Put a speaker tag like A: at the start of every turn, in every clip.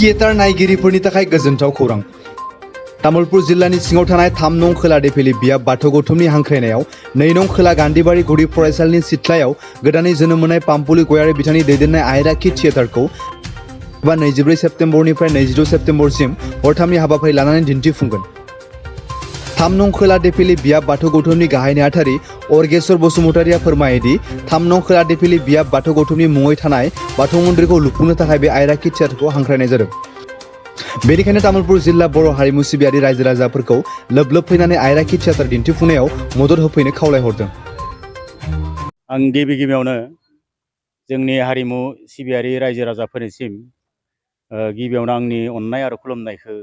A: Theatre नायगिरिफोरनि थाखाय गोजोनथाव खौरां। तामुलपुर जिल्लानि सिङाव थानाय 3 नं खोला देफेलि बियाब बाथौ गौथुमनि हांख्रायनायाव 2 नं खोला गान्धीबारि गुदि फरायसालिनि सिथ्लायाव गोदानै जोनोम मोननाय पाम्पुलि गयारी बिथांनि दैदेननाय आयराखि थियेटारखौ 24 सेप्तेम्बरनिफ्राय 26 सेप्तेम्बरसिम हरथामनि हाबाफारि लानानै दिन्थिफुंगोन। 3 नं खोला देफेलि बियाब बाथौ गौथुमनि गाहाय नेहाथारि अर्गेश्वर बसुमतारिया फोरमायोदि 3 नं खोला देफेलि बियाब बाथौ गौथुमनि मुङै थानाय बाथौ मन्दिरखौ लुफुंनो थाखाय बे आयराखि थियेटारखौ हांख्रायनाय जादों। बेनिखायनो तामुलपुर जिल्ला बर' हारिमु सिबियारि रायजो राजाफोरखौ लोब लोब फैनानै आयराखि थियेटार दिन्थिफुंनायाव मदद होफैनो खावलायहरदों।
B: आं गिबियावनो जोंनि हारिमु सिबियारि रायजो राजाफोरनिसिम गिबियावनो आंनि अननाय आरो खुलुमनायखौ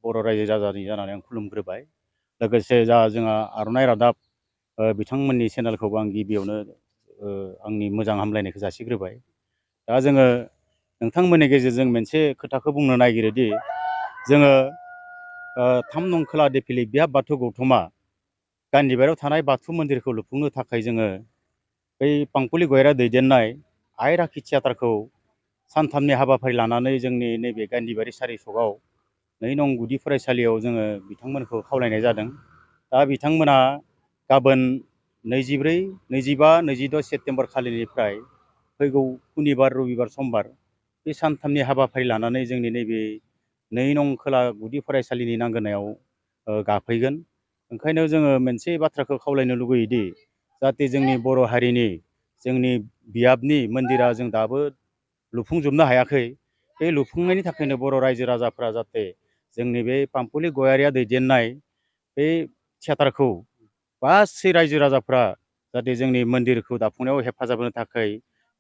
B: बर' रायजो राजानि जानानै आं खुलुमग्रोबाय। लोगोसे जोंहा आर'नाइ रादाब बिथांमोननि चेनेलखौबो आं गिबियावनो आंनि मोजां हामलायनायखौ जासिग्रोबाय। दा जोङो नोंथांमोननि गेजेरजों मोनसे खोथाखौ बुंनो नागिरोदि जोङो 3 नं खोला देफेलि बियाब बाथौ गौथुमा गान्धीबारियाव थानाय बाथौ मन्दिरखौ लुफुंनो थाखाय जोङो बै पाम्पुलि गयारीया दैदेननाय आयराखि थियेटारखौ सानथामनि हाबाफारि लानानै जोंनि नैबे गान्धीबारि सारि सकआव 2 नं गुदि फरायसालियाव जोङो बिथांमोनखौ खावलायनाय जादों। दा बिथांमोना गाबोन 24, 25, 26 सेप्तेम्बर खालिनिफ्राय फैगौ सुनिबार, रबिबार, समबार बे सानथामनि हाबाफारि लानानै जोंनि नैबे 2 नं खोला गुदि फरायसालिनि लांगोनायाव गाफैगोन। ओंखायनो जोङो मोनसे बाथ्राखौ खावलायनो लुगैयोदि जाहाथे जोंनि बर' हारिनि जोंनि बियाबनि मन्दिरा जों दाबो लुफुंजोबनो हायाखै। बे लुफुंनायनि थाखायनो बर' रायजो राजाफ्रा जाहाथे जोंनि बे पाम्पुलि गयारीया दैदेननाय बे थियेटारखौ गासै रायजो राजाफ्रा जाहाथे जोंनि मन्दिरखौ दाफुंनायाव हेफाजाब होनो थाखाय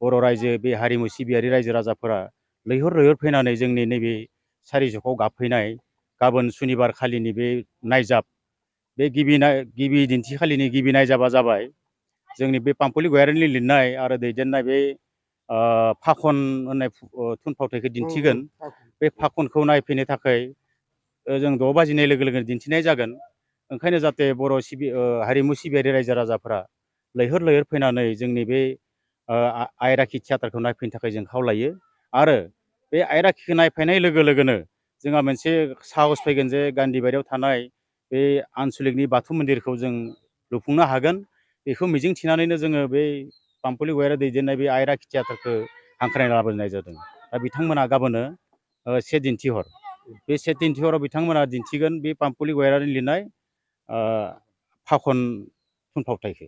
B: बर' रायजो बे हारिमु सिबियारि रायजो राजाफोरा लैहोर लैहोर फैनानै जोंनि नैबे सारि सकआव गाफैनाय गाबोन सुनिबार खालिनि बे नायजाब बे गिबि दिन्थिखालिनि गिबि नायजाबा जाबाय जोंनि बे पाम्पुलि गयारीनि लिरनाय आरो दैदेननाय बे फाखन होननाय थुनफावथायखौ दिन्थिगोन। बे फाखनखौ नायफैनो थाखाय जों 6 बाजिनाय लोगो लोगो दिन्थिनाय जागोन। ओंखायनो जाहाथे बर' हारिमु सिबियारि रायजो राजाफ्रा लैहोर लैहोर फैनानै जोंनि बे आयराखि थियेटारखौ नायफैनो थाखाय जों खावलायो। आरो बे आयराखिखौ नायफैनाय लोगो लोगोनो जोंहा मोनसे साहस फैगोन जे गान्धीबारियाव थानाय बे आनसलिकनि बाथौ मन्दिरखौ जों लुफुंनो हागोन। बेखौ मिजिं थिनानैनो जोङो बे पाम्पुलि गयारी दैदेननाय बे आयराखि थियेटारखौ हांख्रायना लाबोनाय जादों। दा बिथांमोना गाबोनो से दिन्थिहर बे से दिन्थिहराव बिथांमोना दिन्थिगोन बे पाम्पुलि गयारीनि लिरनाय फाखन थुनफावथायखौ।